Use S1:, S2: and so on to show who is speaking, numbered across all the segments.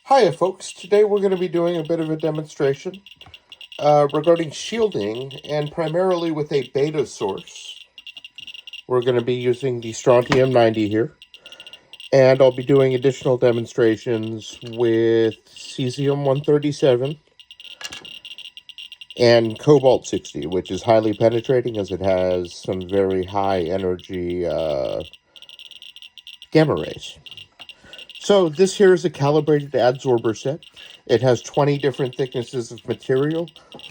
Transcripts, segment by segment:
S1: Hiya folks, today we're going to be doing a bit of a demonstration regarding shielding, and primarily with a beta source. We're going to be using the Strontium 90 here, and I'll be doing additional demonstrations with Cesium 137 and Cobalt 60, which is highly penetrating as it has some very high energy gamma rays. So this here is a calibrated adsorber set. It has 20 different thicknesses of material,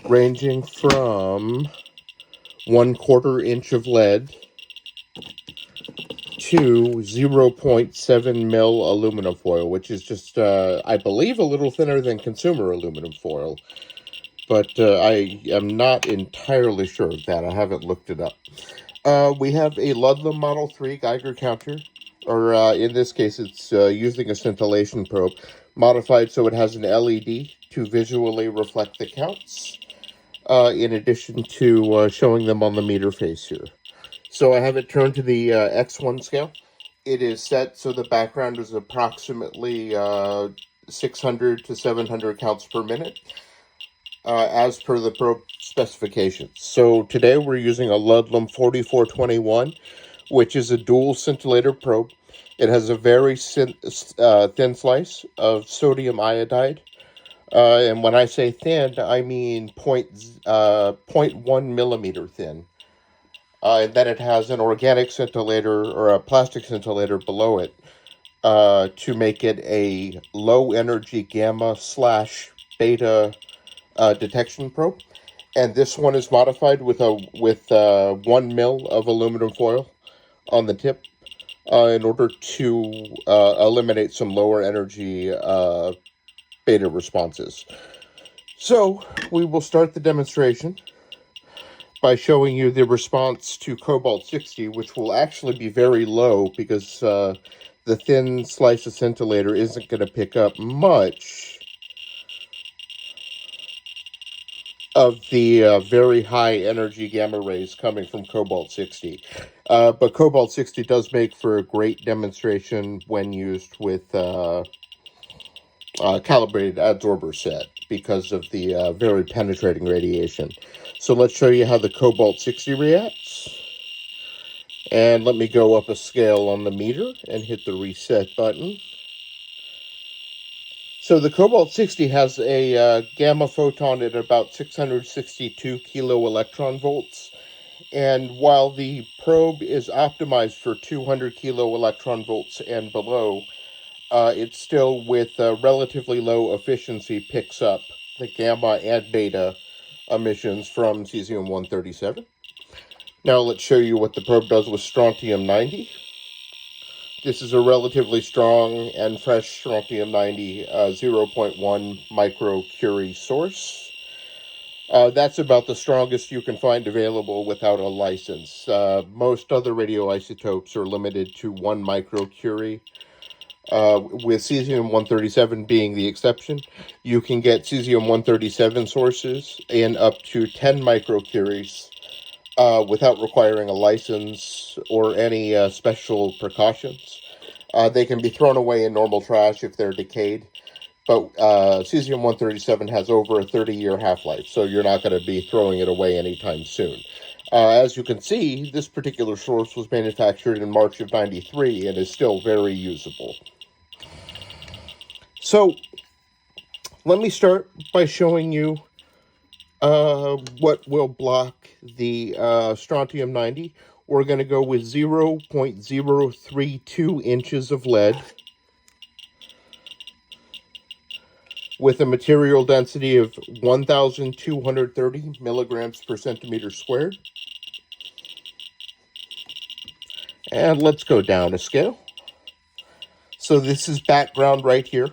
S1: ranging from 1/4 inch of lead to 0.7 mil aluminum foil, which is just, I believe, a little thinner than consumer aluminum foil. But I am not entirely sure of that. I haven't looked it up. We have a Ludlum Model 3 Geiger counter, or in this case, it's using a scintillation probe, modified so it has an LED to visually reflect the counts, in addition to showing them on the meter face here. So I have it turned to the X1 scale. It is set so the background is approximately 600 to 700 counts per minute, as per the probe specifications. So today we're using a Ludlum 4421, which is a dual scintillator probe. It has a very thin slice of sodium iodide. And when I say thin, I mean 0.1 millimeter thin. And then it has an organic scintillator or a plastic scintillator below it to make it a low energy gamma / beta detection probe. And this one is modified with 1 mil of aluminum foil on the tip in order to eliminate some lower energy beta responses. So we will start the demonstration by showing you the response to Cobalt 60, which will actually be very low because the thin slice of scintillator isn't going to pick up much of the very high energy gamma rays coming from Cobalt 60. But Cobalt 60 does make for a great demonstration when used with calibrated adsorber set because of the very penetrating radiation. So let's show you how the Cobalt 60 reacts. And let me go up a scale on the meter and hit the reset button. So the Cobalt 60 has a gamma photon at about 662 kilo electron volts. And while the probe is optimized for 200 kilo electron volts and below, it still, with relatively low efficiency, picks up the gamma and beta emissions from Cesium 137. Now let's show you what the probe does with Strontium 90. This is a relatively strong and fresh Strontium 90 0.1 microcurie source. That's about the strongest you can find available without a license. Most other radioisotopes are limited to 1 microcurie. With Cesium 137 being the exception, you can get Cesium 137 sources in up to 10 microcuries without requiring a license or any special precautions. They can be thrown away in normal trash if they're decayed, but Cesium 137 has over a 30-year half-life, so you're not going to be throwing it away anytime soon. As you can see, this particular source was manufactured in March of '93 and is still very usable. So let me start by showing you what will block the Strontium 90. We're going to go with 0.032 inches of lead with a material density of 1,230 milligrams per centimeter squared. And let's go down a scale. So this is background right here.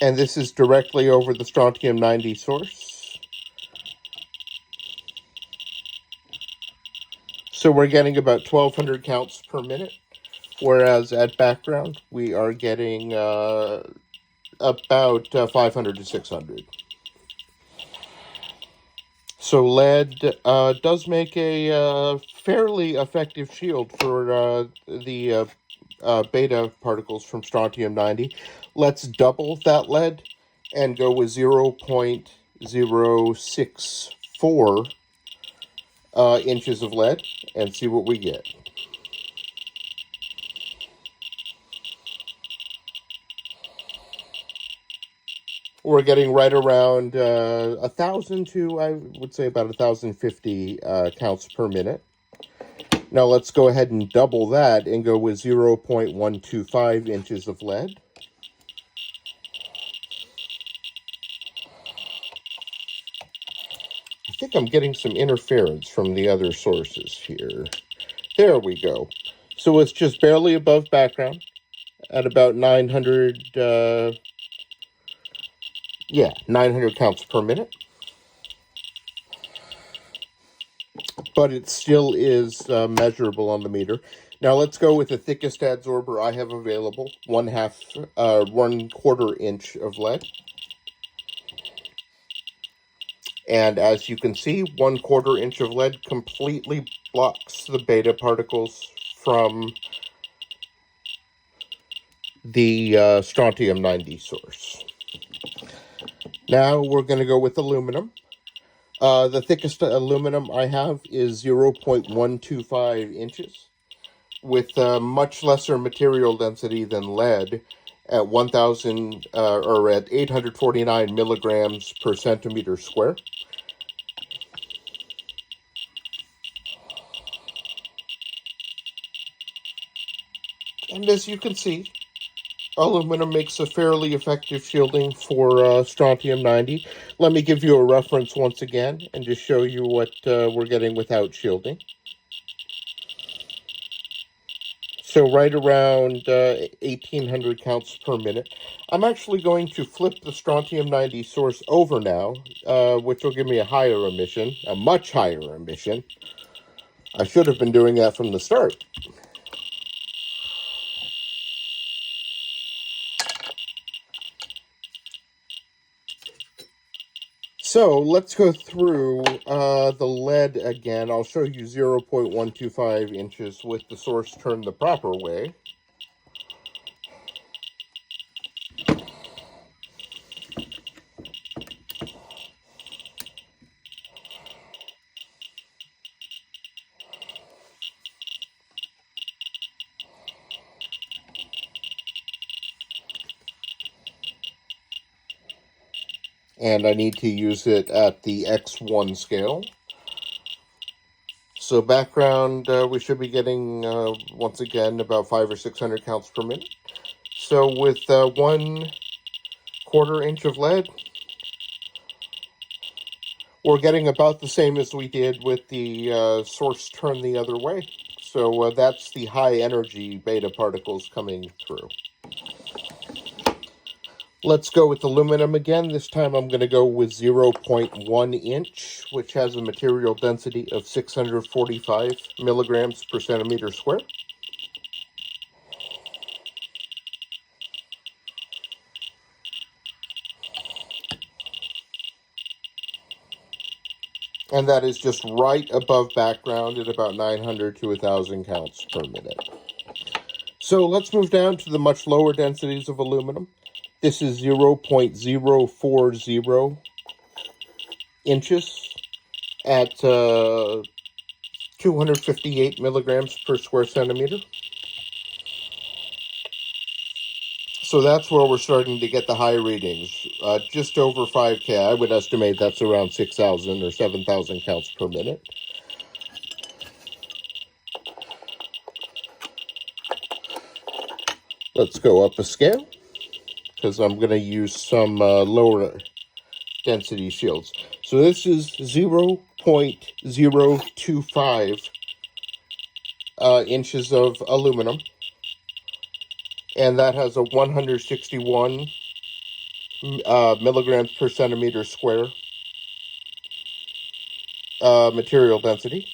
S1: And this is directly over the Strontium 90 source. So we're getting about 1,200 counts per minute, whereas at background we are getting about 500 to 600. So lead does make a fairly effective shield for the beta particles from Strontium-90. Let's double that lead and go with 0.064 inches of lead and see what we get. We're getting right around 1,000 to, I would say, about 1,050 counts per minute. Now let's go ahead and double that and go with 0.125 inches of lead. I think I'm getting some interference from the other sources here. There we go. So it's just barely above background at about 900, 900 counts per minute. But it still is measurable on the meter. Now let's go with the thickest adsorber I have available, 1/4 inch of lead. And as you can see, 1/4 inch of lead completely blocks the beta particles from the Strontium-90 source. Now we're going to go with aluminum. The thickest aluminum I have is 0.125 inches, with much lesser material density than lead at 1,000 or at 849 milligrams per centimeter square. And as you can see, aluminum makes a fairly effective shielding for Strontium-90. Let me give you a reference once again and just show you what we're getting without shielding. So right around 1,800 counts per minute. I'm actually going to flip the Strontium-90 source over now, which will give me a higher emission, a much higher emission. I should have been doing that from the start. So let's go through the lead again. I'll show you 0.125 inches with the source turned the proper way. And I need to use it at the X1 scale. So background, we should be getting, once again, about 500 or 600 counts per minute. So with 1/4 inch of lead, we're getting about the same as we did with the source turned the other way. So that's the high energy beta particles coming through. Let's go with aluminum again. This time I'm going to go with 0.1 inch, which has a material density of 645 milligrams per centimeter square. And that is just right above background at about 900 to 1,000 counts per minute. So let's move down to the much lower densities of aluminum. This is 0.040 inches at 258 milligrams per square centimeter. So that's where we're starting to get the high readings, just over 5K. I would estimate that's around 6,000 or 7,000 counts per minute. Let's go up a scale, because I'm going to use some lower density shields. So this is 0.025 inches of aluminum, and that has a 161 milligrams per centimeter square material density.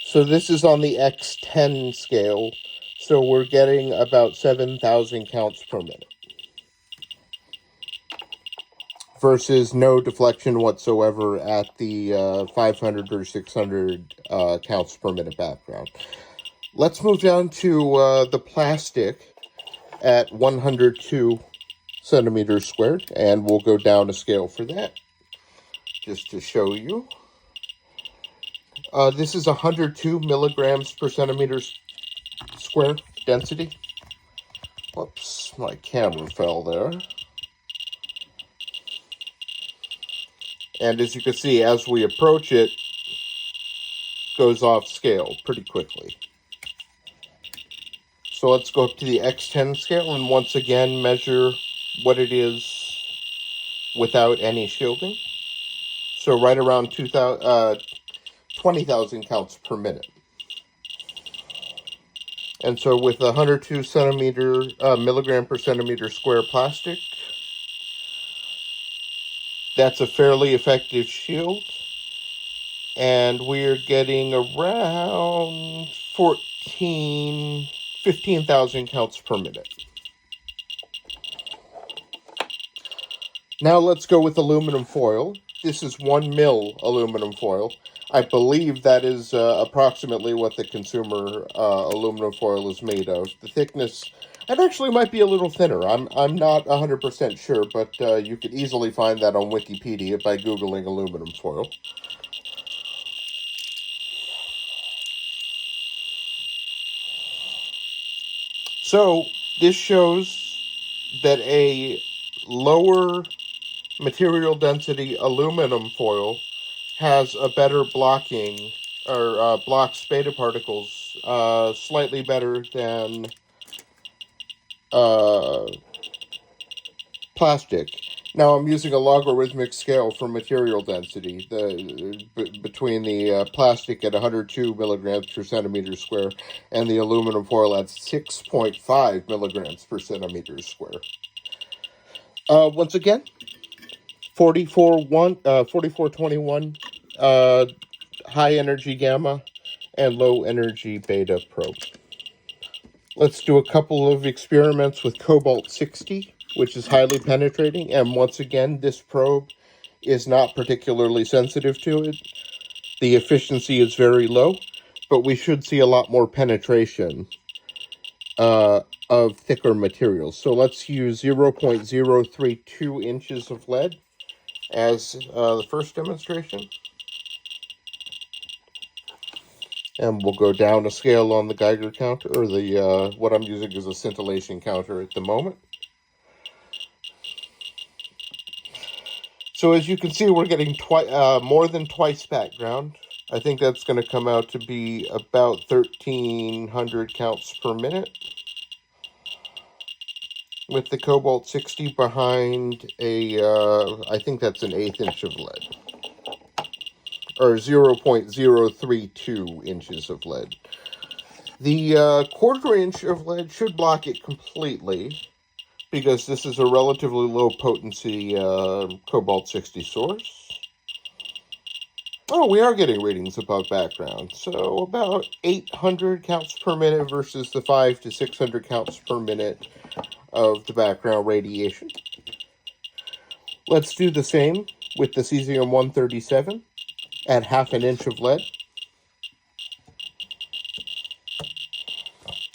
S1: So this is on the X10 scale, so we're getting about 7,000 counts per minute. versus no deflection whatsoever at the 500 or 600 counts per minute background. Let's move down to the plastic at 102 centimeters squared, and we'll go down a scale for that, just to show you. This is 102 milligrams per centimeter square density. Whoops, my camera fell there. And as you can see, as we approach it, goes off scale pretty quickly. So let's go up to the X10 scale and once again measure what it is without any shielding. So right around 20,000 counts per minute. And so with 102 milligram per centimeter square plastic, that's a fairly effective shield. And we're getting around 15,000 counts per minute. Now let's go with aluminum foil. This is 1 mil aluminum foil. I believe that is approximately what the consumer aluminum foil is made of. The thickness, it actually might be a little thinner. I'm not 100% sure, but you could easily find that on Wikipedia by Googling aluminum foil. So this shows that a lower material density aluminum foil has a better blocking, or blocks beta particles slightly better than plastic. Now I'm using a logarithmic scale for material density, between the plastic at 102 milligrams per centimeter square and the aluminum foil at 6.5 milligrams per centimeter square. Once again, 4421 high energy gamma and low energy beta probe. Let's do a couple of experiments with Cobalt-60, which is highly penetrating, and once again, this probe is not particularly sensitive to it. The efficiency is very low, but we should see a lot more penetration of thicker materials. So let's use 0.032 inches of lead as the first demonstration. And we'll go down a scale on the Geiger counter, or the what I'm using is a scintillation counter at the moment. So as you can see, we're getting more than twice background. I think that's going to come out to be about 1,300 counts per minute. With the Cobalt-60 behind I think that's an 1/8 inch of lead. Or 0.032 inches of lead. The 1/4 inch of lead should block it completely, because this is a relatively low potency Cobalt-60 source. Oh, we are getting readings above background. So about 800 counts per minute versus the 500 to 600 counts per minute of the background radiation. Let's do the same with the Cesium-137 at 1/2 inch of lead.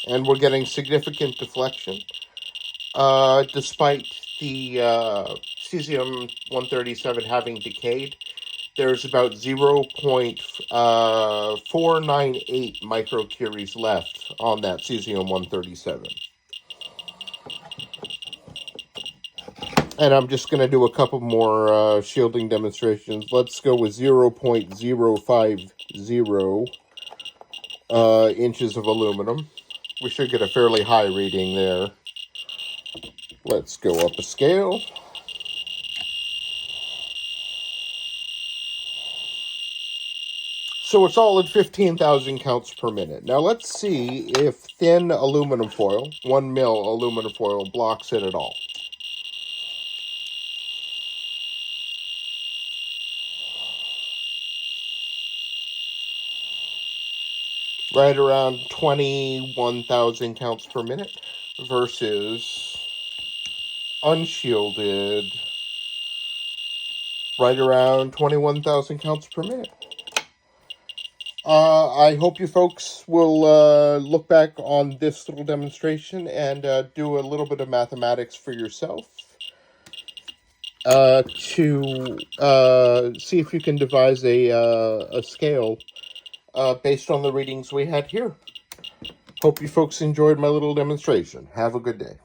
S1: And we're getting significant deflection. Despite the Cesium-137 having decayed, there's about 0.498 microcuries left on that Cesium-137. And I'm just going to do a couple more shielding demonstrations. Let's go with 0.050 inches of aluminum. We should get a fairly high reading there. Let's go up a scale. So it's all at 15,000 counts per minute. Now let's see if thin aluminum foil, 1 mil aluminum foil, blocks it at all. Right around 21,000 counts per minute versus unshielded right around 21,000 counts per minute. I hope you folks will look back on this little demonstration and do a little bit of mathematics for yourself to see if you can devise a scale based on the readings we had here. Hope you folks enjoyed my little demonstration. Have a good day.